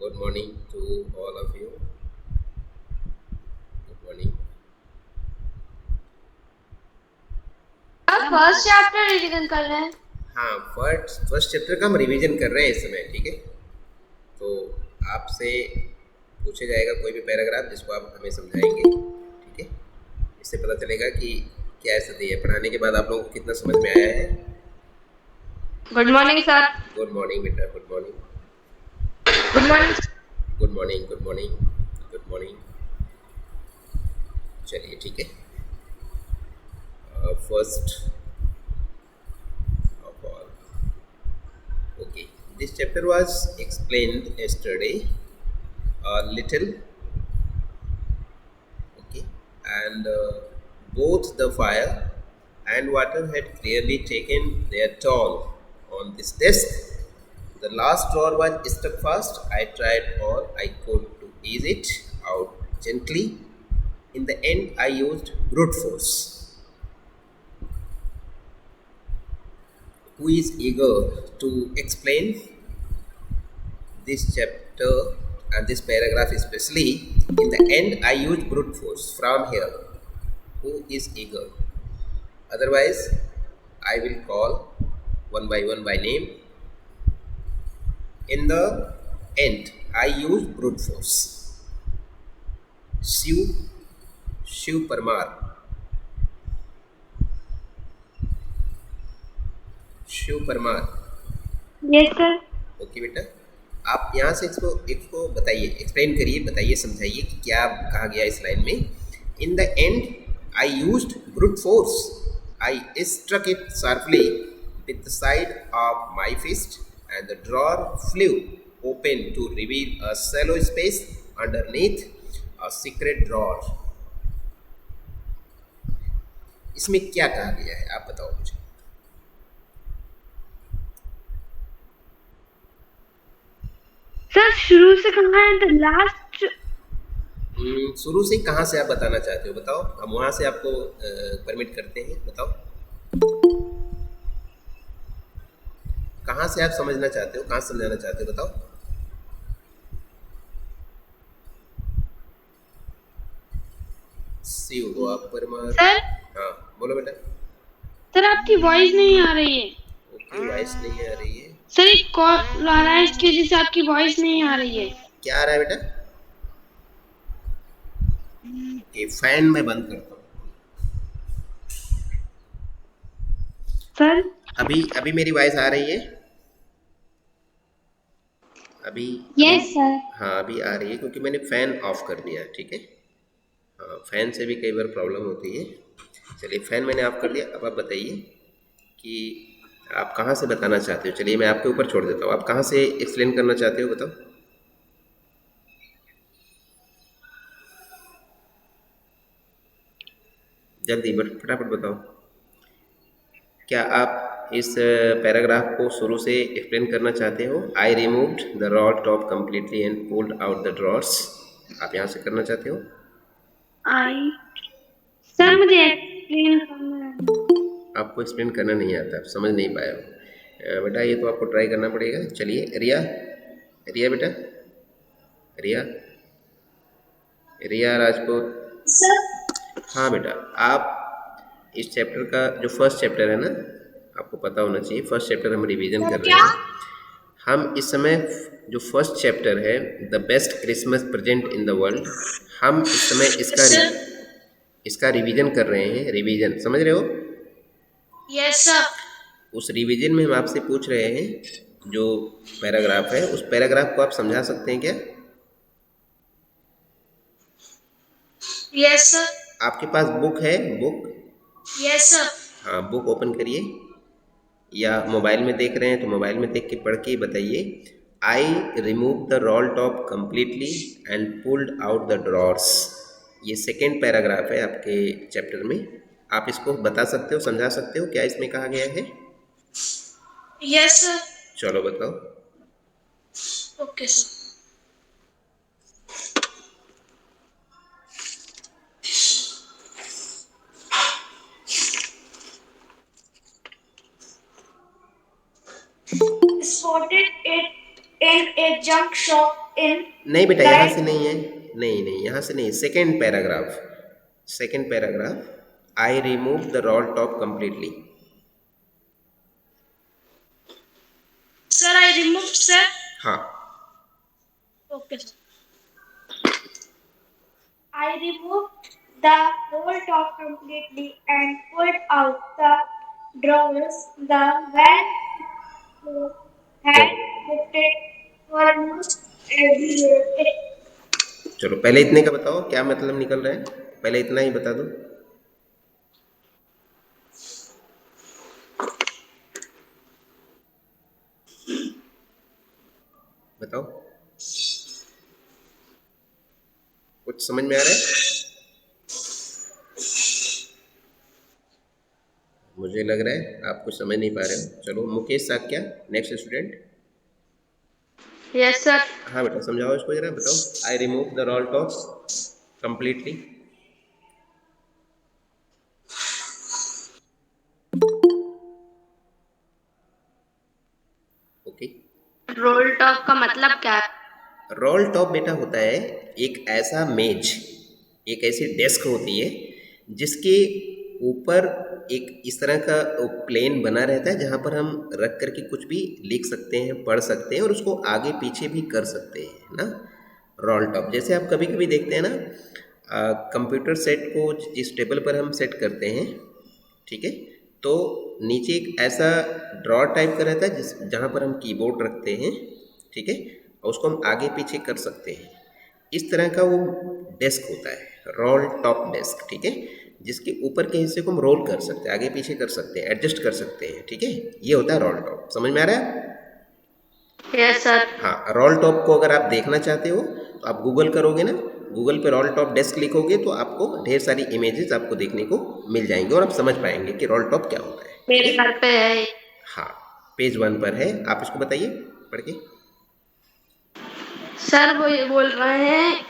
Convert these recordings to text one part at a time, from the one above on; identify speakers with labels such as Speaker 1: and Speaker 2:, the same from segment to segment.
Speaker 1: Good morning to all of you. Good morning.
Speaker 2: आप first chapter revision कर रहे हैं।
Speaker 1: हाँ, फर्स्ट चैप्टर का हम रिवीजन कर रहे हैं इस समय, ठीक है। तो आपसे पूछा जाएगा कोई भी पैराग्राफ जिसको आप हमें समझाएंगे, ठीक है। इससे पता चलेगा कि क्या स्थिति है। पढ़ाने के बाद आप लोगों को कितना समझ में आया है।
Speaker 2: Good morning sir.
Speaker 1: Good morning बेटा, good morning.
Speaker 2: Good morning.
Speaker 1: Good morning, good morning, good morning. चलिए, ठीक है। First of all, okay, this chapter was explained yesterday a little, okay, and both the fire and water had clearly taken their toll on this desk. The last drawer was stuck fast. I tried all I could to ease it out gently. In the end, I used brute force. Who is eager to explain this chapter and this paragraph especially? In the end, I use brute force from here. Who is eager? Otherwise, I will call one by name. In the end, I use brute force. Shiv Parmar. Shiv Parmar.
Speaker 2: Yes sir.
Speaker 1: Okay बेटा, आप यहाँ से इसको बताइए, explain करिए, बताइए, समझाइए कि क्या कहा गया इस लाइन में। In the end I used brute force. I struck it sharply with the side of my fist and the drawer flew open to reveal a shallow space underneath a secret drawer. इसमें क्या कहा गया है, आप बताओ मुझे।
Speaker 2: Sir शुरू से कहा है द लास्ट।
Speaker 1: शुरू से कहाँ से आप बताना चाहते हो, बताओ। हम वहाँ से आपको परमिट करते हैं, बताओ कहाँ से आप समझना चाहते हो, कहाँ से समझाना चाहते हो, बताओ। शिव को आप परमार।
Speaker 2: सर
Speaker 1: हाँ, बोलो बेटा।
Speaker 2: सर आपकी वॉइस नहीं आ रही है।
Speaker 1: ओके, वॉइस नहीं आ रही है।
Speaker 2: सर एक कॉल आ रहा है, इसकी वजह से आपकी वॉइस नहीं आ रही है।
Speaker 1: क्या आ रहा है बेटा? ओके, फैन में बंद करता हूँ।
Speaker 2: सर
Speaker 1: अभी अभी मेरी वॉइस आ रही है? अभी
Speaker 2: यस सर।
Speaker 1: हाँ, अभी आ रही है क्योंकि मैंने फ़ैन ऑफ कर दिया, ठीक है। हाँ, फ़ैन से भी कई बार प्रॉब्लम होती है। चलिए, फ़ैन मैंने ऑफ कर दिया। अब आप बताइए कि आप कहाँ से बताना चाहते हो। चलिए, मैं आपके ऊपर छोड़ देता हूँ। आप कहाँ से एक्सप्लेन करना चाहते हो, बताओ। जल्दी फटाफट बताओ। क्या आप इस पैराग्राफ को शुरू से एक्सप्लेन करना चाहते हो? I removed the rod top completely and pulled out the drawers. आप यहाँ से करना चाहते हो?
Speaker 2: आई सर मुझे एक्सप्लेन करना है।
Speaker 1: आपको एक्सप्लेन करना नहीं आता, आप समझ नहीं पाए हो। बेटा ये तो आपको ट्राई करना पड़ेगा। चलिए, रिया, रिया बेटा, रिया, रिया राजपूत।
Speaker 2: सर
Speaker 1: हाँ बेटा, आप इस चैप्टर का जो फर्स्ट चैप्टर है ना, आपको पता होना चाहिए। फर्स्ट चैप्टर हम रिवीजन कर रहे
Speaker 2: क्या?
Speaker 1: हैं। हम इस समय जो फर्स्ट चैप्टर है the best Christmas present in the world, हम इस समय इसका रिवीजन कर रहे हैं। रिवीजन समझ रहे हो?
Speaker 2: Yes sir.
Speaker 1: उस रिवीजन में हम आपसे पूछ रहे हैं जो पैराग्राफ है, उस पैराग्राफ को आप समझा सकते हैं क्या?
Speaker 2: Yes sir.
Speaker 1: आपके पास बुक है? बुक?
Speaker 2: Yes sir.
Speaker 1: हाँ, बुक ओपन करिए, या मोबाइल में देख रहे हैं तो मोबाइल में देख के पढ़ के बताइए। आई remove the roll top completely and pulled out the drawers. ये सेकेंड पैराग्राफ है आपके चैप्टर में। आप इसको बता सकते हो, समझा सकते हो क्या इसमें कहा गया है?
Speaker 2: Yes sir.
Speaker 1: चलो बताओ।
Speaker 2: Okay sir. Spotted it in a junk shop in
Speaker 1: नहीं बेटा, यहाँ
Speaker 2: line.
Speaker 1: से नहीं है, नहीं नहीं, यहाँ से नहीं, second paragraph, second paragraph, I remove the roll top completely.
Speaker 2: Sir, I removed, sir.
Speaker 1: हाँ,
Speaker 2: Okay, sir. I removed the whole top completely and pulled out the drawers. The van had lifted almost everywhere.
Speaker 1: चलो पहले इतने का बताओ क्या मतलब निकल रहा है, पहले इतना ही बता दो। बताओ, कुछ समझ में आ रहा है? मुझे लग रहा है आप कुछ समझ नहीं पा रहे हो। चलो Mukesh Sakya, next student.
Speaker 2: Yes, sir.
Speaker 1: हाँ बेटा, समझाओ इसको जरा, बताओ। I remove the roll top completely. Okay,
Speaker 2: roll top का मतलब क्या है?
Speaker 1: रोल टॉप बेटा होता है एक ऐसा मेज, एक ऐसी डेस्क होती है जिसके ऊपर एक इस तरह का प्लेन बना रहता है जहाँ पर हम रख करके कुछ भी लिख सकते हैं, पढ़ सकते हैं और उसको आगे पीछे भी कर सकते हैं ना। रोल टॉप जैसे आप कभी कभी देखते हैं ना, कंप्यूटर सेट को जिस टेबल पर हम सेट करते हैं, ठीक है, तो नीचे एक ऐसा ड्रॉर टाइप का रहता है जिस जहाँ पर हम कीबोर्ड रखते हैं, ठीक है, और उसको हम आगे पीछे कर सकते हैं। इस तरह का वो डेस्क होता है, रोल टॉप डेस्क, ठीक है, जिसके ऊपर के हिस्से को हम रोल कर सकते हैं, आगे पीछे कर सकते हैं, एडजस्ट कर सकते हैं, ठीक है, ये होता है रोल टॉप। समझ में आ रहा है?
Speaker 2: Yes sir.
Speaker 1: हाँ, रोल टॉप को अगर आप देखना चाहते हो तो आप गूगल करोगे ना, गूगल पे रोल टॉप डेस्क लिखोगे तो आपको ढेर सारी इमेजेस आपको देखने को मिल जाएंगे और आप समझ पाएंगे कि रोल टॉप क्या होता है।
Speaker 2: मेरे घर पे है।
Speaker 1: हाँ, पेज 1 पर है, आप इसको बताइए पढ़ के।
Speaker 2: सर वो ये बोल रहे हैं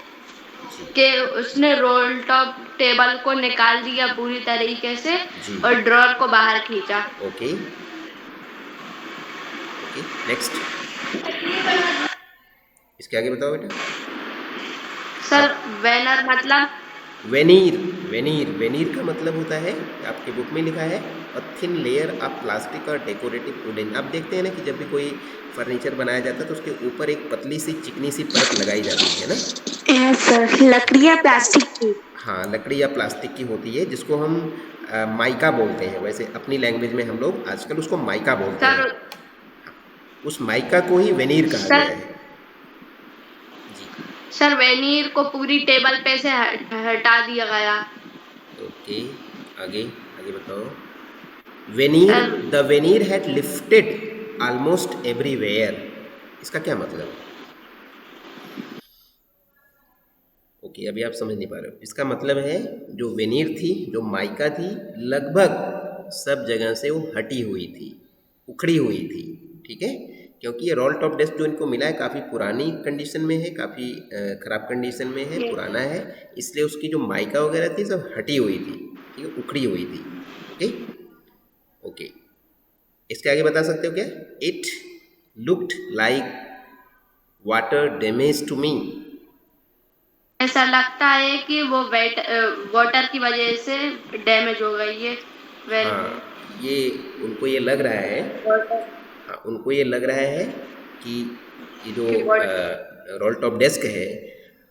Speaker 2: कि उसने रोल टॉप टेबल को निकाल दिया पूरी तरीके से
Speaker 1: जी,
Speaker 2: और ड्रॉर को बाहर खींचा।
Speaker 1: ओके ओके, नेक्स्ट, इसके आगे बताओ बेटा।
Speaker 2: सर बैनर मतलब?
Speaker 1: वेनीर, वेनीर, वेनीर का मतलब होता है, आपके बुक में लिखा है, a thin layer of plastic और डेकोरेटिव वुडन। आप देखते हैं ना कि जब भी कोई फर्नीचर बनाया जाता है तो उसके ऊपर एक पतली सी चिकनी सी परत लगाई जाती है ना।
Speaker 2: यस सर, लकड़ी या प्लास्टिक की?
Speaker 1: हाँ, लकड़ी या प्लास्टिक की होती है जिसको हम माइका बोलते हैं, वैसे अपनी लैंग्वेज में हम लोग आजकल उसको माइका बोलते हैं।
Speaker 2: सर
Speaker 1: उस माइका को ही वेनीर कहा
Speaker 2: सर
Speaker 1: गया है। जी,
Speaker 2: सर वेनियर को पूरी टेबल पे से हटा दिया गया।
Speaker 1: ओके, आगे आगे बताओ। Veneer,
Speaker 2: sir
Speaker 1: the veneer had lifted almost everywhere, इसका क्या मतलब है? ओके, अभी आप समझ नहीं पा रहे हो। इसका मतलब है जो वेनीर थी, जो माइका थी, लगभग सब जगह से वो हटी हुई थी, उखड़ी हुई थी, ठीक है, क्योंकि ये रोल टॉप डेस्क जो इनको मिला है काफ़ी पुरानी कंडीशन में है, काफ़ी ख़राब कंडीशन में है, पुराना है, इसलिए उसकी जो माइका वगैरह थी सब हटी हुई थी, ठीक है, उखड़ी हुई थी। ओके ओके, इसके आगे बता सकते हो क्या? It looked like water damage to me.
Speaker 2: ऐसा लगता है कि वो वाटर की वजह से डैमेज हो गई है।
Speaker 1: हाँ, ये उनको ये लग रहा है, हाँ, उनको ये लग रहा है कि ये जो रोल टॉप डेस्क है,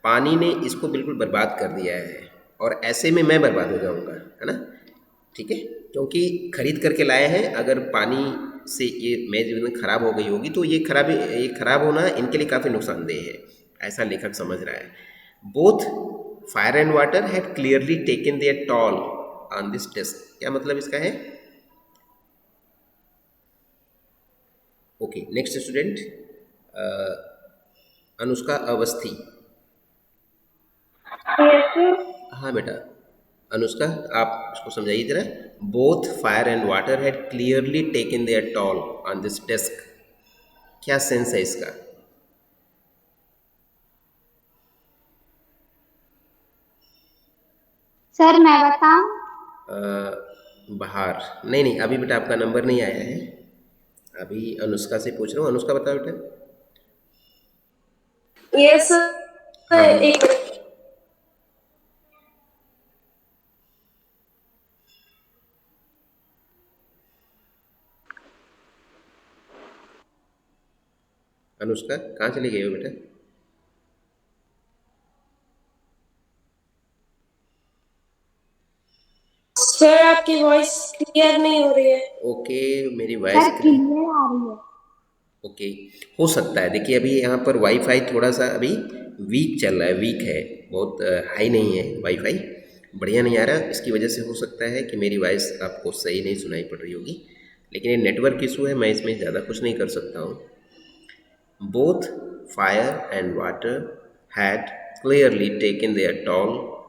Speaker 1: पानी ने इसको बिल्कुल बर्बाद कर दिया है और ऐसे में मैं बर्बाद हो जाऊंगा, है ना, ठीक है, क्योंकि खरीद करके लाए हैं, अगर पानी से ये मेज खराब हो गई होगी तो ये खराब होना इनके लिए काफ़ी नुकसानदेह है, ऐसा लेखक समझ रहा है। Both fire and water had clearly taken their toll on this desk, क्या मतलब इसका है? Okay, next student, Anushka Awasthi. हाँ बेटा, अनुष्का आप इसको समझाइए जरा। Both fire and water had clearly taken their toll on this desk, क्या सेंस है इसका?
Speaker 2: सर मैं बताऊं?
Speaker 1: बाहर नहीं नहीं, अभी बेटा आपका नंबर नहीं आया है, अभी अनुष्का से पूछ रहा हूँ। अनुष्का बताओ बेटा।
Speaker 3: यस
Speaker 1: हाँ
Speaker 3: एक
Speaker 1: अनुष्का कहाँ चली गई हो बेटा?
Speaker 3: सर आपकी वॉइस क्लियर नहीं हो रही है।
Speaker 1: ओके, मेरी वॉइस
Speaker 2: क्लियर आ रही है।
Speaker 1: ओके, हो सकता है। देखिए अभी यहाँ पर वाईफाई थोड़ा सा अभी वीक चल रहा है, वीक है, बहुत हाई नहीं है वाईफाई, बढ़िया नहीं आ रहा। इसकी वजह से हो सकता है कि मेरी वॉइस आपको सही नहीं सुनाई पड़ रही होगी, लेकिन ये नेटवर्क इशू है, मैं इसमें ज़्यादा कुछ नहीं कर सकता हूँ। Both fire and water had clearly taken their toll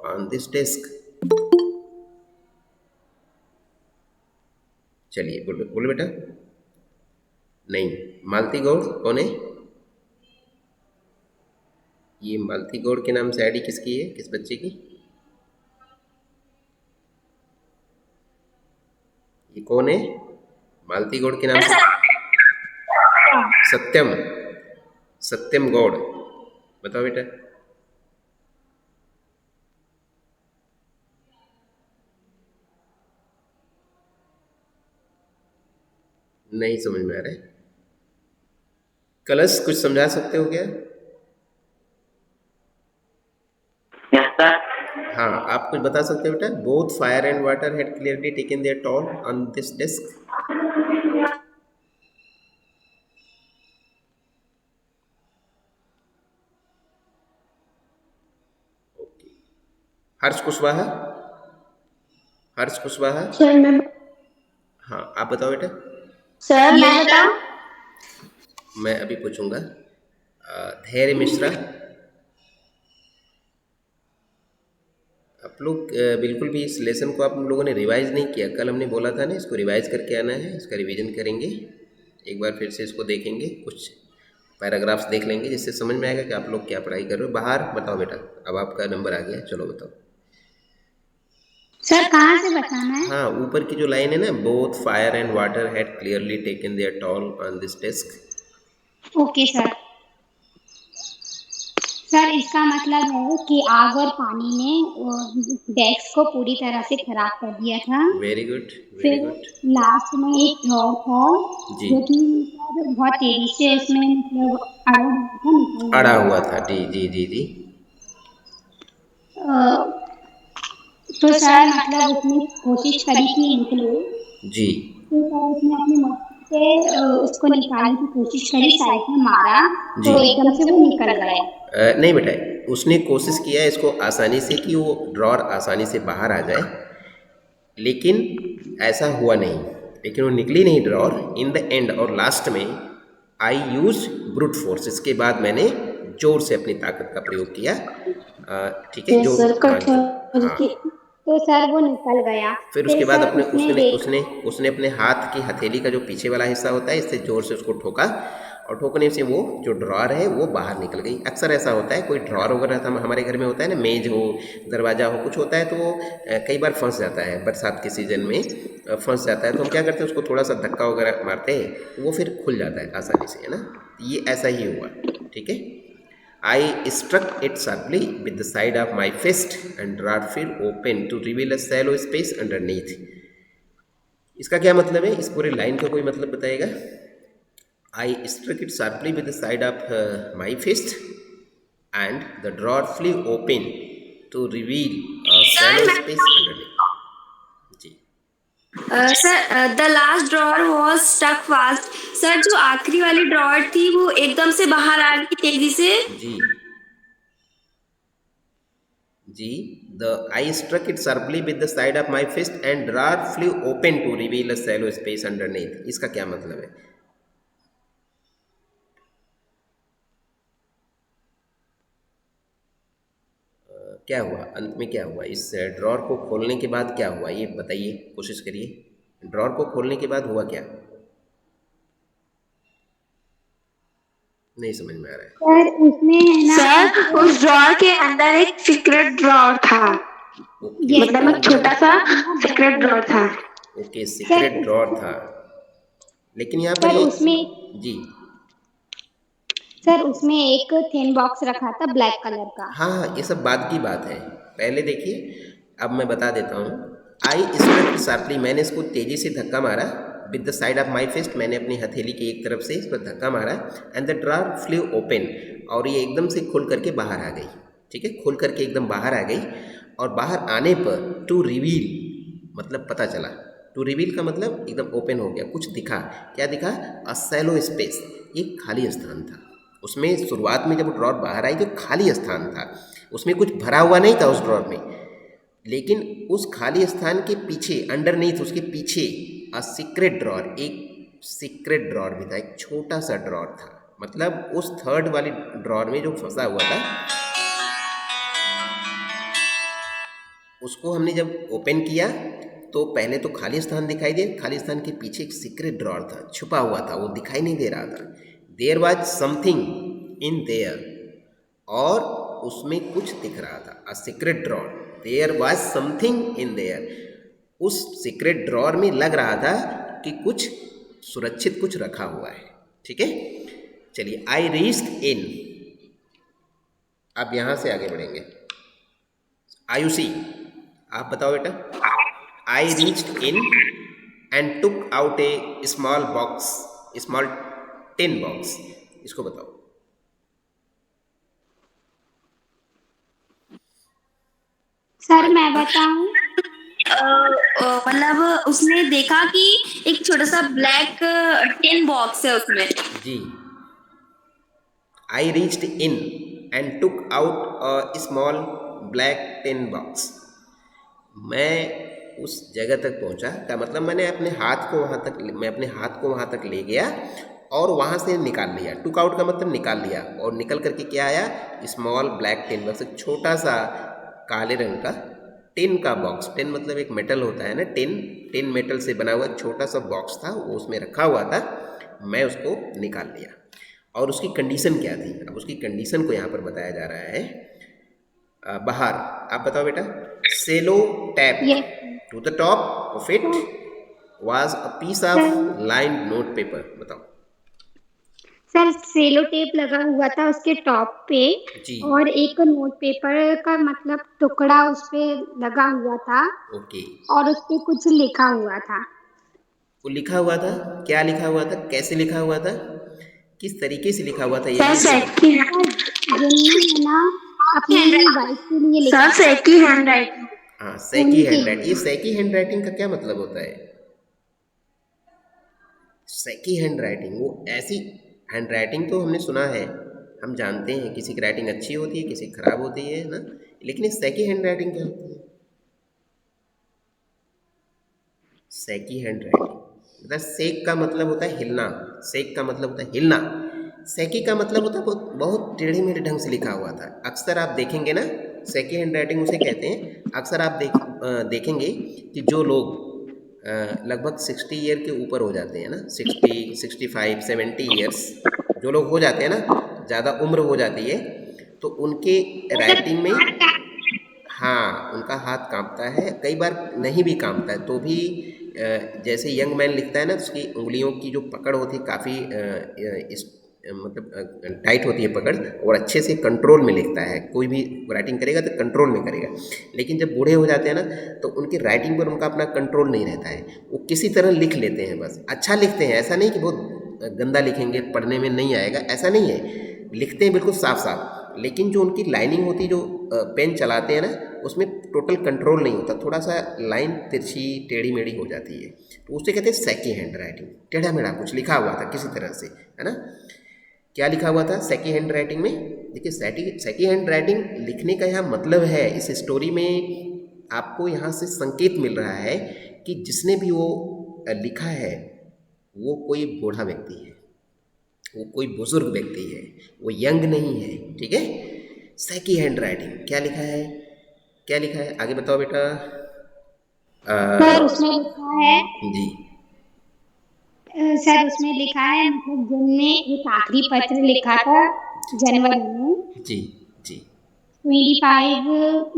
Speaker 1: on this desk. चलिए बोलो बोलो बेटा। नहीं, मालती गौड़ कौन है? ये मालती गौड़ के नाम से आईडी किसकी है, किस बच्चे की? ये कौन है मालती गौड़ के नाम से? सत्यम, सत्यम गौड़, बताओ बेटा। नहीं समझ में आ रहा है। कलश कुछ समझा सकते हो क्या? हाँ, आप कुछ बता सकते हो बेटा? Both fire and water had clearly taken their toll on this desk. Okay, Harsh Kushwaha, Harsh Kushwaha.
Speaker 2: Sir मैं
Speaker 1: हाँ आप बताओ बेटा।
Speaker 2: सर मैं बताऊं?
Speaker 1: मैं अभी पूछूंगा। धैर्य मिश्रा, आप लोग बिल्कुल भी इस लेसन को आप लोगों ने रिवाइज नहीं किया। कल हमने बोला था ना इसको रिवाइज करके आना है, इसका रिवीजन करेंगे, एक बार फिर से इसको देखेंगे, कुछ पैराग्राफ्स देख लेंगे, जिससे समझ में आएगा कि आप लोग क्या पढ़ाई कर रहे हो। बाहर बताओ बेटा, अब आपका नंबर आ गया, चलो बताओ।
Speaker 2: सर कहाँ से बताना है?
Speaker 1: हाँ, ऊपर की जो लाइन है ना, both fire and water had clearly taken their toll on this desk.
Speaker 2: Okay sir. Sir इसका मतलब है कि आग और पानी ने डेस्क को पूरी तरह से खराब कर दिया था।
Speaker 1: वेरी गुड, वेरी
Speaker 2: फिर
Speaker 1: गुड।
Speaker 2: लास्ट में एक ड्रॉर था
Speaker 1: जी,
Speaker 2: जो कि सर बहुत तेजी से उसमें मतलब अड़ा हुआ था, निकल
Speaker 1: अड़ा
Speaker 2: गया।
Speaker 1: हुआ था, जी जी जी जी।
Speaker 2: तो सर मतलब उसने कोशिश करी कि निकले,
Speaker 1: जी
Speaker 2: तो सर उसने अपनी मस्ती से उसको निकालने की कोशिश करी, साइड में मारा
Speaker 1: जी।
Speaker 2: तो एकदम से वो निकल गया।
Speaker 1: नहीं बेटा, उसने कोशिश किया इसको आसानी से कि वो ड्रॉर आसानी से बाहर आ जाए, लेकिन ऐसा हुआ नहीं, लेकिन वो निकली नहीं ड्रॉर। इन द एंड और लास्ट में आई यूज ब्रूट फोर्स, इसके बाद मैंने जोर से अपनी ताकत का प्रयोग किया। ठीक है, जो
Speaker 3: सर
Speaker 1: हाँ जो हाँ,
Speaker 2: तो सर वो निकल गया।
Speaker 1: फिर उसके बाद
Speaker 2: सर
Speaker 1: अपने
Speaker 2: उसने
Speaker 1: उसने
Speaker 2: देख
Speaker 1: उसने उसने अपने हाथ की हथेली का जो पीछे वाला हिस्सा होता है, इससे जोर से उसको ठोका, और ठोकने से वो जो ड्रॉर है वो बाहर निकल गई। अक्सर ऐसा होता है, कोई ड्रॉर वगैरह हमारे घर में होता है ना, मेज हो, दरवाज़ा हो, कुछ होता है, तो वो कई बार फंस जाता है, बरसात के सीज़न में फंस जाता है, तो हम क्या करते हैं, उसको थोड़ा सा धक्का वगैरह मारते हैं, तो वो फिर खुल जाता है आसानी से, है ना। ये ऐसा ही हुआ, ठीक है। I struck it sharply with the side of my fist and drawer fell open to reveal a shallow space underneath. इसका क्या मतलब है, इस पूरे लाइन का कोई मतलब बताएगा? I struck it sharply with the side of my fist and the drawer flew open to reveal a shallow space underneath. जी
Speaker 3: sir the last drawer was stuck fast. Sir जो आखिरी वाली ड्रॉर थी वो एकदम से बाहर आ गई तेजी से।
Speaker 1: जी जी। The I struck it sharply with the side of my fist and drawer flew open to reveal a shallow space underneath. इसका क्या मतलब है? क्या हुआ अंत में, क्या हुआ इस ड्रॉर को खोलने के बाद, क्या हुआ ये बताइए, कोशिश करिए। ड्रॉर को खोलने के बाद हुआ क्या? नहीं समझ में आ रहा है।
Speaker 2: सर उसमें ना
Speaker 3: सर उस ड्रॉर के अंदर एक सीक्रेट ड्रॉर था,
Speaker 1: ओके,
Speaker 3: मतलब एक छोटा सा सीक्रेट ड्रॉर था।
Speaker 1: ओके, सीक्रेट ड्रॉर था, लेकिन यहाँ पर
Speaker 2: सर
Speaker 1: ये
Speaker 2: उसमें
Speaker 1: जी
Speaker 4: सर उसमें एक थिन बॉक्स रखा था ब्लैक कलर का।
Speaker 1: हाँ हाँ, ये सब बाद की बात है। पहले देखिए, अब मैं बता देता हूँ। आई स्ट्रक शार्पली, मैंने इसको तेजी से धक्का मारा। With the side of my fist, मैंने अपनी हथेली की एक तरफ से इस पर धक्का मारा। And the drawer flew open, और ये एकदम से खुल करके बाहर आ गई। ठीक है, खुल करके एकदम बाहर आ गई। और बाहर आने पर टू रिवील, मतलब पता चला। टू रिवील का मतलब एकदम ओपन हो गया, कुछ दिखा। क्या दिखा? अ सैलो स्पेस, एक खाली स्थान था उसमें। शुरुआत में जब ड्रॉर बाहर आई तो खाली स्थान था, उसमें कुछ भरा हुआ नहीं था उस ड्रॉर में। लेकिन उस खाली स्थान के पीछे, अंडरनीथ, उसके पीछे अ सीक्रेट ड्रॉर, एक सीक्रेट ड्रॉर भी था, एक छोटा सा ड्रॉर था। मतलब उस थर्ड वाली ड्रॉर में जो फंसा हुआ था, उसको हमने जब ओपन किया तो पहले तो खाली स्थान दिखाई दे। खाली स्थान के पीछे एक सीक्रेट ड्रॉर था, छुपा हुआ था, वो दिखाई नहीं दे रहा था। There was something in there, और उसमें कुछ दिख रहा था। A secret drawer, there was something in there. उस सीक्रेट ड्रॉर में लग रहा था कि कुछ सुरक्षित कुछ रखा हुआ है। ठीक है, चलिए। आई रीच्ड इन, अब यहाँ से आगे बढ़ेंगे। आयुषी, आप बताओ बेटा। आई reached in and took out A small box, small tin box, इसको बताओ।
Speaker 4: सर मैं बताऊं?
Speaker 3: मतलब उसने देखा कि एक छोटा सा ब्लैक टिन बॉक्स है उसमें।
Speaker 1: जी। I reached in and took out a small black tin box. मैं उस जगह तक पहुंचा, का मतलब मैंने अपने हाथ को वहाँ तक ले गया और वहाँ से निकाल लिया। टुक आउट का मतलब निकाल लिया, और निकल करके क्या आया? स्मॉल ब्लैक टिन बॉक्स, एक छोटा सा काले रंग का टिन का बॉक्स। टिन मतलब एक मेटल होता है ना, टिन मेटल से बना हुआ छोटा सा बॉक्स था, वो उसमें रखा हुआ था। मैं उसको निकाल लिया। और उसकी कंडीशन क्या थी? अब उसकी कंडीशन को यहाँ पर बताया जा रहा है। बाहर, आप बताओ बेटा। Sellotape to the top of it was a piece of lined note paper. बताओ।
Speaker 4: सर सेलो टेप लगा हुआ था उसके टॉप पे,
Speaker 1: जी।
Speaker 4: और एक नोट पेपर का मतलब टुकड़ा उस पे लगा हुआ था,
Speaker 1: ओके।
Speaker 4: और उस पे कुछ लिखा हुआ था।
Speaker 1: वो लिखा हुआ था, क्या लिखा हुआ था, कैसे लिखा हुआ था, किस तरीके से लिखा हुआ था? ये
Speaker 4: जिनने ना अपनी वाइफ के लिए लिखा।
Speaker 3: सर सेकी हैंड राइटिंग।
Speaker 1: हाँ, सैकी हैंड राइटिंग। ये सैकी हैंड राइटिंग का क्या मतलब होता है? सैकी हैंड राइटिंग, वो ऐसी हैंड राइटिंग तो हमने सुना है, हम जानते हैं किसी की राइटिंग अच्छी होती है, किसी की खराब होती है ना। लेकिन ये सैकी हैंड राइटिंग क्या होती है? सैकी हैंड राइटिंग मतलब, सेक का मतलब होता है हिलना, सेक का मतलब होता है हिलना। सैकी का मतलब होता है बहुत बहुत टेढ़े मेढ़े ढंग से लिखा हुआ था। अक्सर आप देखेंगे ना, सैकी हैंड राइटिंग उसे कहते हैं। अक्सर आप देखेंगे कि जो लोग लगभग 60 ईयर के ऊपर हो जाते हैं ना, 60, 65, 70 ईयर्स जो लोग हो जाते हैं ना, ज़्यादा उम्र हो जाती है, तो उनके राइटिंग में, हाँ, उनका हाथ कांपता है। कई बार नहीं भी कांपता है तो भी जैसे यंग मैन लिखता है ना, उसकी उंगलियों की जो पकड़ होती है काफ़ी मतलब टाइट होती है पकड़, और अच्छे से कंट्रोल में लिखता है। कोई भी राइटिंग करेगा तो कंट्रोल में करेगा। लेकिन जब बूढ़े हो जाते हैं ना, तो उनकी राइटिंग पर उनका अपना कंट्रोल नहीं रहता है, वो किसी तरह लिख लेते हैं। बस अच्छा लिखते हैं, ऐसा नहीं कि बहुत गंदा लिखेंगे, पढ़ने में नहीं आएगा, ऐसा नहीं है। लिखते हैं बिल्कुल साफ साफ, लेकिन जो उनकी लाइनिंग होती है, जो पेन चलाते हैं ना, उसमें टोटल कंट्रोल नहीं होता, थोड़ा सा लाइन तिरछी टेढ़ी मेढ़ी हो जाती है, तो उसे कहते हैं सैकी हैंड राइटिंग। टेढ़ा मेढ़ा कुछ लिखा हुआ था किसी तरह से, है ना। क्या लिखा हुआ था सैकी हैंड राइटिंग में? देखिए, सैकी हैंड राइटिंग लिखने का यहाँ मतलब है, इस स्टोरी में आपको यहाँ से संकेत मिल रहा है कि जिसने भी वो लिखा है वो कोई बूढ़ा व्यक्ति है, वो कोई बुजुर्ग व्यक्ति है, वो यंग नहीं है। ठीक है, सैकी हैंड राइटिंग। क्या लिखा है, क्या लिखा है, आगे बताओ बेटा।
Speaker 4: सर उसमें लिखा है,
Speaker 1: जी
Speaker 4: सर उसमें लिखा है मतलब जिनने एक आखिरी पत्र लिखा था जनवरी में,
Speaker 1: जी जी
Speaker 4: 25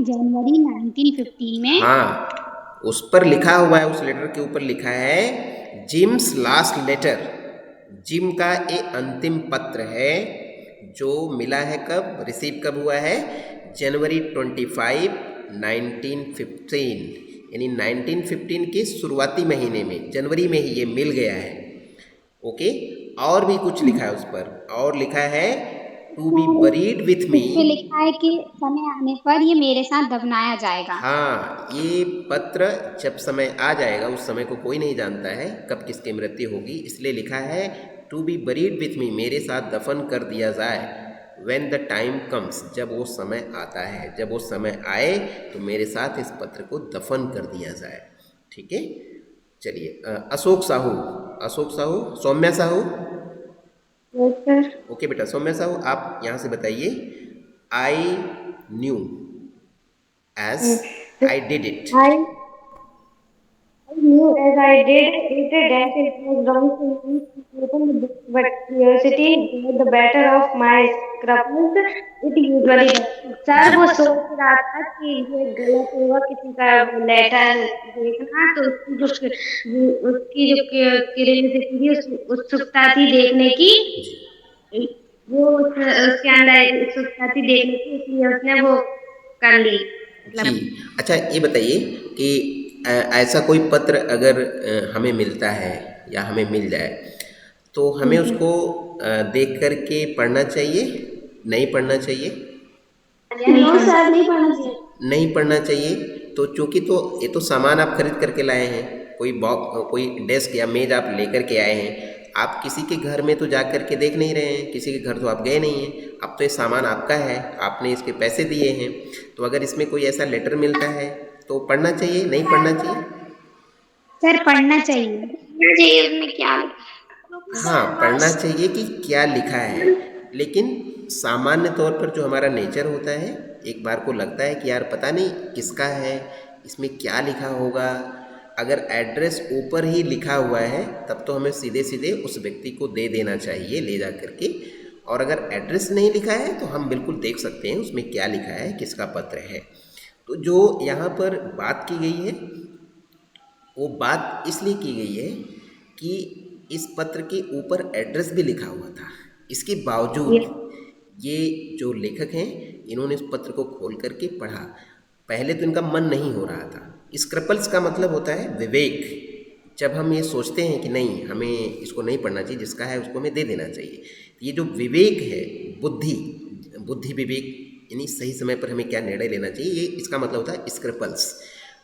Speaker 4: जनवरी 1915 में।
Speaker 1: हाँ, उस पर लिखा हुआ है, उस लेटर के ऊपर लिखा है जिम्स लास्ट लेटर। जिम का ये अंतिम पत्र है जो मिला है कब, रिसीव कब हुआ है, जनवरी 25, 1915, यानी 1915 के शुरुआती महीने में, जनवरी में ही ये मिल गया है। ओके, और भी कुछ लिखा है उस पर, और लिखा है to be buried with me.
Speaker 4: इसमें लिखा है कि समय आने पर ये मेरे साथ दफनाया जाएगा।
Speaker 1: हाँ, ये पत्र जब समय आ जाएगा, उस समय को कोई नहीं जानता है कब किसकी मृत्यु होगी, इसलिए लिखा है to be buried with me, मेरे साथ दफन कर दिया जाए, व्हेन द टाइम कम्स, जब वो समय आता है, जब वो समय आए तो मेरे साथ इस पत्र को दफन कर दिया जाए। ठीक है, चलिए Ashok Sahu, Ashok Sahu, Saumya Sahu.
Speaker 2: Yes sir.
Speaker 1: Okay बेटा, सौम्या साहू आप यहाँ से बताइए, I knew as I did it.
Speaker 2: I knew as I did it that it was wrong to open the book, but curiosity got the better of my scruples. It usually does. Sir वो सोच रहा था कि ये गलत होगा किसी का लेटर देखना, तो उसकी जो क्यूरियोसिटी थी, उत्सुकता थी देखने की, वो उसके अंदर उत्सुकता थी देखने की, इसलिए उसने वो कर ली।
Speaker 1: जी, अच्छा ये बताइए कि ऐसा कोई पत्र अगर हमें मिलता है या हमें मिल जाए तो हमें उसको देख कर के पढ़ना चाहिए, नहीं पढ़ना चाहिए?
Speaker 2: नो सर, नहीं पढ़ना चाहिए।
Speaker 1: नहीं पढ़ना चाहिए, तो चूंकि तो ये तो सामान आप खरीद करके लाए हैं, कोई बॉक्स, कोई डेस्क या मेज आप लेकर के आए हैं, आप किसी के घर में तो जा कर के देख नहीं रहे हैं, किसी के घर तो आप गए नहीं हैं, अब तो ये सामान आपका है, आपने इसके पैसे दिए हैं, तो अगर इसमें कोई ऐसा लेटर मिलता है तो पढ़ना चाहिए, नहीं पढ़ना चाहिए?
Speaker 4: सर पढ़ना चाहिए।
Speaker 3: उसमें क्या
Speaker 1: हाँ, पढ़ना चाहिए कि क्या लिखा है, लेकिन सामान्य तौर पर जो हमारा नेचर होता है, एक बार को लगता है कि यार पता नहीं किसका है, इसमें क्या लिखा होगा, अगर एड्रेस ऊपर ही लिखा हुआ है तब तो हमें सीधे सीधे उस व्यक्ति को दे देना चाहिए ले जा करके, और अगर एड्रेस नहीं लिखा है तो हम बिल्कुल देख सकते हैं उसमें क्या लिखा है, किसका पत्र है। तो जो यहाँ पर बात की गई है वो बात इसलिए की गई है कि इस पत्र के ऊपर एड्रेस भी लिखा हुआ था, इसके बावजूद ये जो लेखक हैं इन्होंने इस पत्र को खोल करके पढ़ा। पहले तो इनका मन नहीं हो रहा था। स्क्रपल्स का मतलब होता है विवेक। जब हम ये सोचते हैं कि नहीं हमें इसको नहीं पढ़ना चाहिए, जिसका है उसको हमें दे देना चाहिए, ये जो विवेक है, बुद्धि विवेक, यानी सही समय पर हमें क्या निर्णय लेना चाहिए, ये इसका मतलब होता है स्क्रपल्स।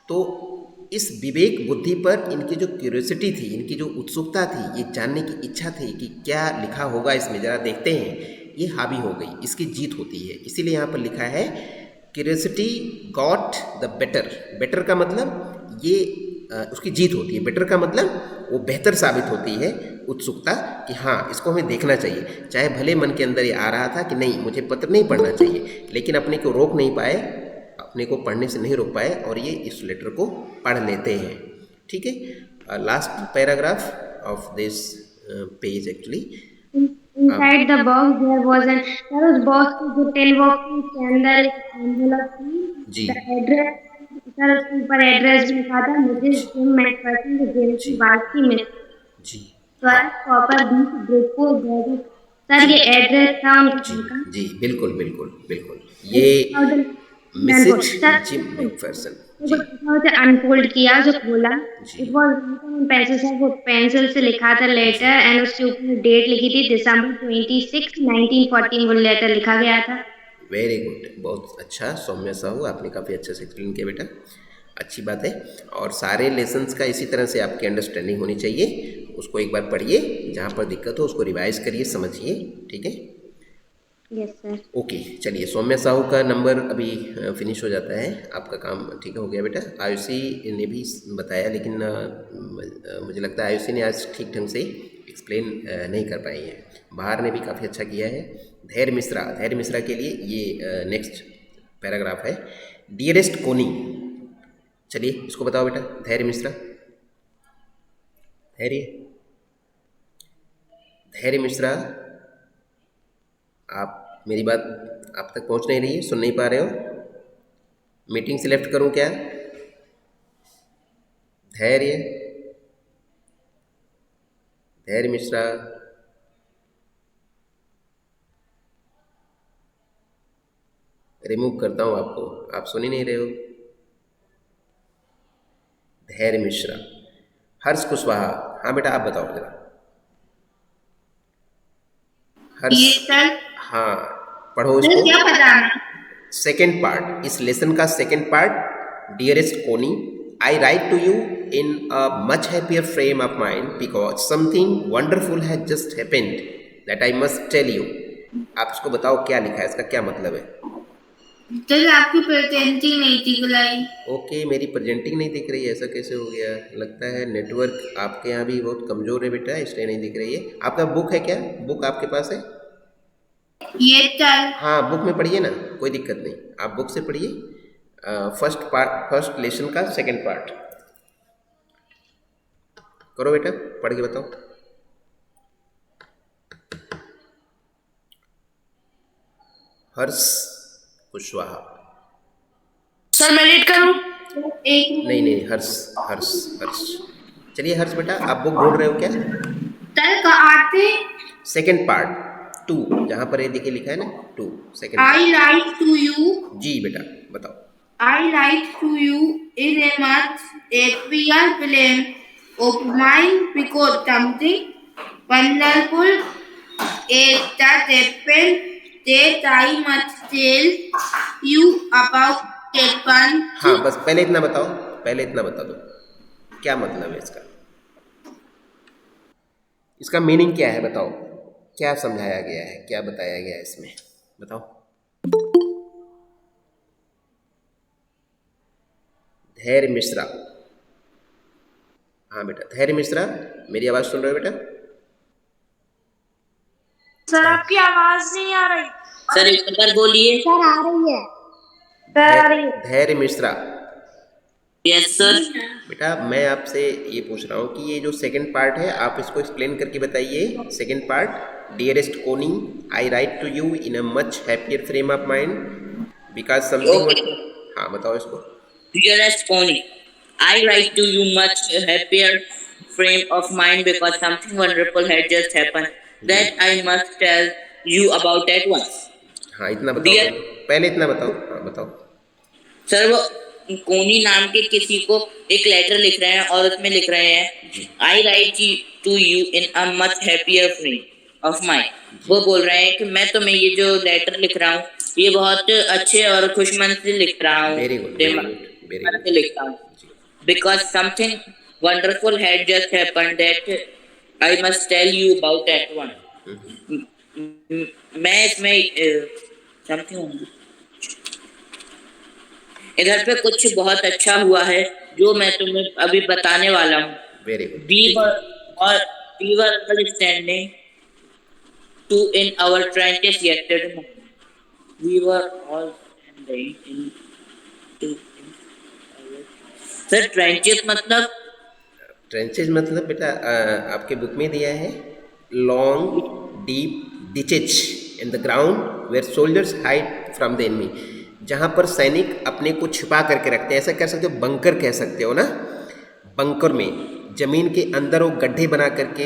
Speaker 1: तो इस विवेक बुद्धि पर इनकी जो क्यूरियोसिटी थी, इनकी जो उत्सुकता थी, ये जानने की इच्छा थी कि क्या लिखा होगा इसमें, ज़रा देखते हैं, ये हावी हो गई, इसकी जीत होती है। इसीलिए यहाँ पर लिखा है curiosity got the better. Better का मतलब ये उसकी जीत होती है, बेटर का मतलब वो बेहतर साबित होती है उत्सुकता कि हाँ इसको हमें देखना चाहिए, चाहे भले मन के अंदर ये आ रहा था कि नहीं मुझे पत्र नहीं पढ़ना चाहिए, लेकिन अपने को रोक नहीं पाए, अपने को पढ़ने से नहीं रोक पाए और ये इस लेटर को पढ़ लेते हैं। ठीक है, last paragraph of this page actually.
Speaker 2: Inside the box there was box की जो टेल बॉक्स के अंदर एक एनवेलप थी,
Speaker 1: जी
Speaker 2: एड्रेस, सर उसके ऊपर एड्रेस भी लिखा था, मुझे जिम मैकफर्सन के जेल की बात की में
Speaker 1: जी
Speaker 2: कॉपर बीच ब्रेको गैरी। सर ये एड्रेस था
Speaker 1: जी
Speaker 2: उनका।
Speaker 1: जी बिल्कुल बिल्कुल बिल्कुल, ये मिसेज जिम मैकफर्सन। जी
Speaker 2: उसे अनफोल्ड किया, जो खोला,
Speaker 1: जी
Speaker 2: इट वाज पेंसिल से, वो पेंसिल से लिखा था लेटर, एंड उसके ऊपर डेट लिखी थी दिसंबर 26, 1914 वो लेटर लिखा गया था।
Speaker 1: वेरी गुड, बहुत अच्छा सौम्या साहू, आपने काफ़ी अच्छे से एक्सप्लेन किया बेटा, अच्छी बात है। और सारे लेसन्स का इसी तरह से आपकी अंडरस्टैंडिंग होनी चाहिए, उसको एक बार पढ़िए, जहाँ पर दिक्कत हो उसको रिवाइज करिए, समझिए। ठीक है,
Speaker 2: यस सर।
Speaker 1: ओके, चलिए सौम्या साहू का नंबर अभी फिनिश हो जाता है, आपका काम ठीक हो गया बेटा। आयुषी ने भी बताया, लेकिन मुझे लगता है आयुषी ने आज ठीक ढंग से एक्सप्लेन नहीं कर पाई है। बाहर ने भी काफ़ी अच्छा किया है। धैर्य मिश्रा के लिए ये नेक्स्ट पैराग्राफ है, डियरेस्ट कोनी। चलिए इसको बताओ बेटा, धैर्य मिश्रा। धैर्य मिश्रा, आप मेरी बात आप तक पहुंच नहीं रही है, सुन नहीं पा रहे हो? मीटिंग से लेफ्ट करूं क्या? धैर्य मिश्रा, रिमूव करता हूँ आपको, आप सुन ही नहीं रहे हो। धैर्य मिश्रा, हर्ष कुशवाहा। हाँ बेटा आप बताओ जरा। हर्ष,
Speaker 3: ये सर
Speaker 1: हाँ पढ़ो
Speaker 3: सर
Speaker 1: इसको।
Speaker 3: क्या बताना?
Speaker 1: सेकेंड पार्ट, इस लेसन का second part. Dearest Connie, I write to you in a much happier frame of mind because something wonderful has just happened that I must tell you. आप इसको बताओ क्या लिखा है, इसका क्या मतलब है।
Speaker 3: सर आपकी प्रेजेंटिंग नहीं थी बुलाई।
Speaker 1: ओके, मेरी प्रेजेंटिंग नहीं दिख रही है, ऐसा कैसे हो गया। लगता है नेटवर्क आपके यहाँ भी बहुत कमज़ोर है बेटा, इसलिए नहीं दिख रही है। आपका बुक है क्या, बुक आपके पास है।
Speaker 3: ये सर
Speaker 1: हाँ बुक में पढ़िए ना, कोई दिक्कत नहीं, आप बुक से पढ़िए। फर्स्ट पार्ट, फर्स्ट लेसन का सेकंड पार्ट करो बेटा, पढ़ के बताओ। हर्ष कुशवाहा।
Speaker 3: सर मैं रीड करूं? एक
Speaker 1: नहीं नहीं, हर्ष हर्ष हर्ष। चलिए हर्ष बेटा, आप बुक ढूंढ रहे हो क्या।
Speaker 3: सर का आते
Speaker 1: सेकंड पार्ट 2, जहाँ पर ये देखिए लिखा है ना 2, second
Speaker 3: I write to you.
Speaker 1: जी बेटा बताओ।
Speaker 3: I write to you in a much happier flame of mind because something wonderful has just happened that I must tell you about that one.
Speaker 1: हाँ बस पहले इतना बताओ, पहले इतना बता दो क्या मतलब है इसका, इसका मीनिंग क्या है बताओ, क्या समझाया गया है, क्या बताया गया है इसमें, बताओ। धैर्य मिश्रा, हाँ बेटा धैर्य मिश्रा, मेरी आवाज़ सुन रहे हो बेटा।
Speaker 3: सर आपकी आवाज नहीं आ रही।
Speaker 5: सर एक बार बोलिए।
Speaker 4: सर आ रही है।
Speaker 1: धैर्य मिश्रा।
Speaker 5: Yes sir.
Speaker 1: बेटा मैं आपसे ये पूछ रहा हूँ कि ये जो सेकंड पार्ट है आप इसको एक्सप्लेन करके बताइए। Second part, dearest Connie, I write to you in a much happier frame of mind because something. हाँ बताओ इसको।
Speaker 5: Dearest Pony, I write to you much happier frame of mind because something wonderful had just happened that I must tell you about at once.
Speaker 1: हाँ इतना बताओ,
Speaker 5: Dear,
Speaker 1: पहले इतना बताओ, हाँ बताओ।
Speaker 5: सर वो कोनी नाम के किसी को एक लेटर लिख रहे हैं और उसमें लिख रहे हैं I write to you in a much happier frame of mind. वो बोल रहे हैं कि मैं तुम्हें ये जो लेटर लिख रहा हूँ ये बहुत अच्छे और खुशमन से लिख रहा हूँ,
Speaker 1: very good very good very good.
Speaker 5: से लिखता हूँ because something wonderful had just happened that I must tell you about at once. मैं इसमें समथिंग इधर पे कुछ बहुत अच्छा हुआ है जो मैं तुम्हें अभी बताने वाला हूँ।
Speaker 1: Very good.
Speaker 5: We were all standing to in our trenches yesterday morning. We were all standing in sir trenches मतलब?
Speaker 1: ट्रेंचेज मतलब बेटा आपके बुक में दिया है long deep ditches in the ground where soldiers hide from the enemy, जहाँ पर सैनिक अपने को छिपा करके रखते हैं, ऐसा कह सकते हो, बंकर कह सकते हो ना। बंकर में जमीन के अंदर वो गड्ढे बना करके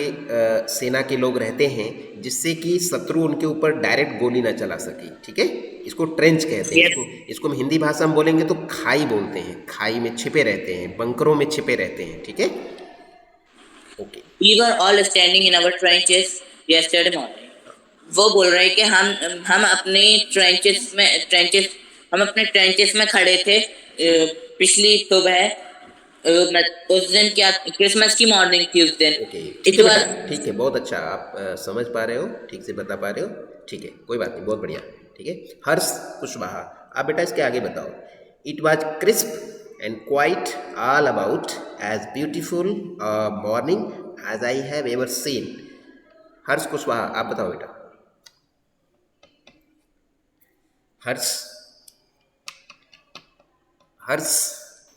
Speaker 1: सेना के लोग रहते हैं जिससे कि शत्रु उनके ऊपर डायरेक्ट गोली ना चला सके, ठीक है। इसको ट्रेंच कहते हैं। इसको हम हिंदी भाषा में बोलेंगे तो खाई बोलते हैं, खाई में छिपे रहते हैं, बंकरों में छिपे रहते हैं, ठीक है। Okay.
Speaker 5: We were all standing in our trenches yesterday morning. वो बोल रहे हैं कि हम अपने ट्रेंचेस में खड़े थे पिछली सुबह। उस दिन क्या क्रिसमस की मॉर्निंग थी उस दिन।
Speaker 1: ठीक है बेटा, ठीक है, बहुत अच्छा, आप समझ पा रहे हो, ठीक से बता पा रहे हो, ठीक है, कोई बात नहीं, बहुत बढ़िया, ठीक है। हर्ष कुशवाहा, आप बेटा इसके आगे बताओ। It was crisp and quite all about as beautiful morning as I have ever seen. Harsh Kushwaha, आप बताओ बेटा। हर्ष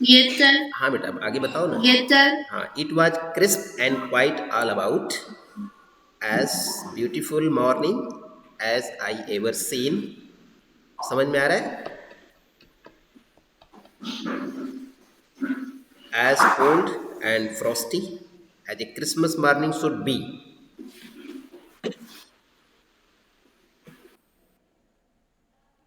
Speaker 3: ये सर।
Speaker 1: हाँ बेटा आगे बताओ ना।
Speaker 3: ये सर।
Speaker 1: हाँ, it was crisp and quite all about as beautiful morning as I ever seen. समझ में आ रहा है? As cold and frosty as a Christmas morning should be.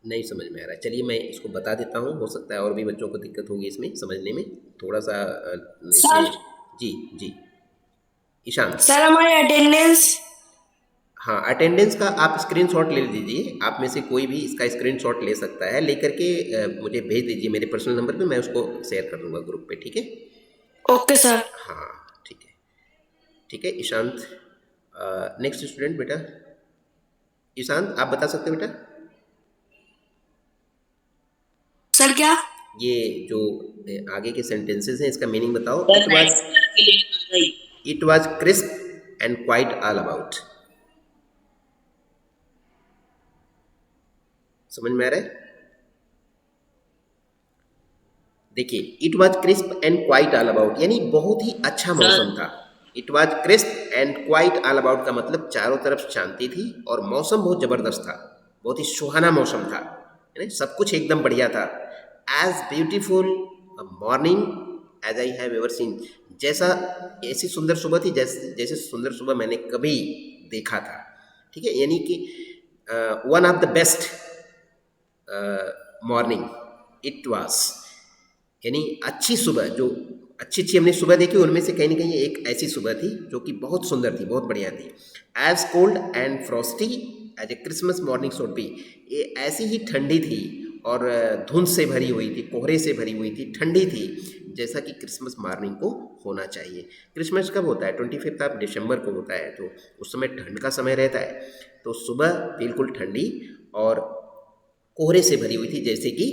Speaker 1: नहीं समझ में आ रहा है। चलिए मैं इसको बता देता हूँ, हो सकता है और भी बच्चों को दिक्कत होगी इसमें समझने में, थोड़ा सा
Speaker 6: सर
Speaker 1: इसमें। जी जी ईशान।
Speaker 6: सर हमारी अटेंडेंस।
Speaker 1: हाँ, अटेंडेंस का आप स्क्रीनशॉट ले लीजिए, आप में से कोई भी इसका स्क्रीनशॉट ले सकता है, लेकर के मुझे भेज दीजिए मेरे पर्सनल नंबर पे, मैं उसको शेयर कर दूंगा ग्रुप पे, ठीक है।
Speaker 6: Okay sir.
Speaker 1: हाँ ठीक है, ठीक है ईशांत। नेक्स्ट स्टूडेंट बेटा, ईशांत आप बता सकते हो बेटा,
Speaker 6: सर क्या?
Speaker 1: ये जो आगे के सेंटेंसेस हैं इसका मीनिंग बताओ।
Speaker 5: सर नेक्स्ट के लिए आ गई।
Speaker 1: It was crisp and quite all about, समझ में आ रहा है? देखिए, it was crisp and quite all about यानी बहुत ही अच्छा मौसम था। It was crisp and quite all about का मतलब चारों तरफ शांति थी और मौसम बहुत ज़बरदस्त था, बहुत ही सुहाना मौसम था, है ना, सब कुछ एकदम बढ़िया था। As beautiful morning as I have ever seen, जैसा ऐसी सुंदर सुबह थी जैसे जैसे सुंदर सुबह मैंने कभी देखा था, ठीक है। यानी कि one of the best morning it was, यानी अच्छी सुबह, जो अच्छी अच्छी हमने सुबह देखी उनमें से कहीं ना कहीं एक ऐसी सुबह थी जो कि बहुत सुंदर थी, बहुत बढ़िया थी। As cold and frosty as a Christmas morning should be, ये ऐसी ही ठंडी थी और धुंध से भरी हुई थी, कोहरे से भरी हुई थी, ठंडी थी, जैसा कि क्रिसमस मॉर्निंग को होना चाहिए। क्रिसमस कब होता है? 25 ऑफ दिसंबर को होता है, तो उस समय ठंड का समय रहता है, तो सुबह बिल्कुल ठंडी और कोहरे से भरी हुई थी, जैसे कि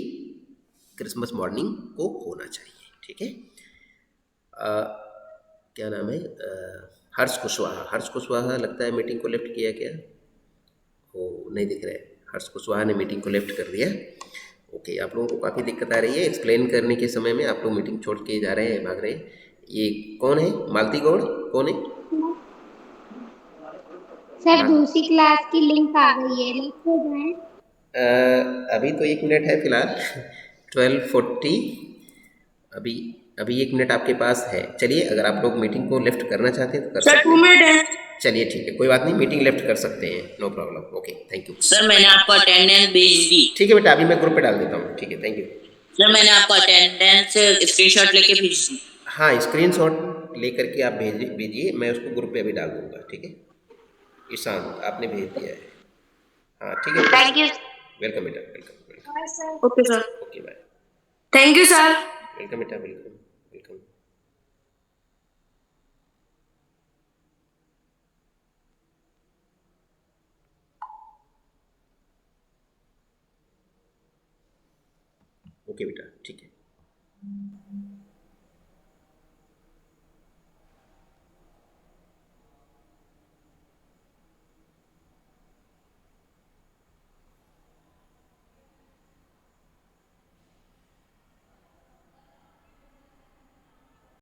Speaker 1: क्रिसमस मॉर्निंग को होना चाहिए, ठीक है। क्या नाम है? हर्ष कुशवाहा। हर्ष कुशवाहा लगता है मीटिंग को लेफ्ट किया क्या? वो नहीं दिख रहा है, हर्ष कुशवाहा ने मीटिंग को लेफ्ट कर दिया। ओके, आप लोगों को काफ़ी दिक्कत आ रही है एक्सप्लेन करने के समय में, आप लोग मीटिंग छोड़ के जा रहे हैं, भाग रहे हैं। ये कौन है? मालती गौड़ कौन है?
Speaker 4: सर दूसरी क्लास की लिंक आ गई है, लिंक हो जाए।
Speaker 1: अभी तो 1 मिनट है फिलहाल 12:40, अभी अभी 1 मिनट आपके पास है। चलिए, अगर आप लोग मीटिंग को लेफ्ट करना चाहते हैं तो कर
Speaker 6: सर
Speaker 1: सकते
Speaker 6: 2
Speaker 1: हैं।
Speaker 6: मिनट है।
Speaker 1: चलिए ठीक है, कोई बात नहीं, मीटिंग लेफ्ट कर सकते हैं, no problem. Okay, thank you.
Speaker 5: Sir मैंने आपको अटेंडेंस भेज दी।
Speaker 1: ठीक है बेटा, अभी मैं ग्रुप पे डाल देता हूँ, ठीक है, थैंक यू।
Speaker 5: सर मैंने आपको अटेंडेंस स्क्रीनशॉट लेके भेज दी।
Speaker 1: हाँ, स्क्रीनशॉट लेकर के आप भेजिए, मैं उसको ग्रुप पे अभी डाल दूंगा, ठीक है। ईशान आपने भेज दिया है, हाँ ठीक है।
Speaker 2: Thank you.
Speaker 1: वेलकम बेटा, welcome welcome.
Speaker 6: Okay sir.
Speaker 1: Okay bye.
Speaker 6: Thank you sir.
Speaker 1: Welcome बेटा, वेलकम वेलकम। ओके बेटा, ठीक है।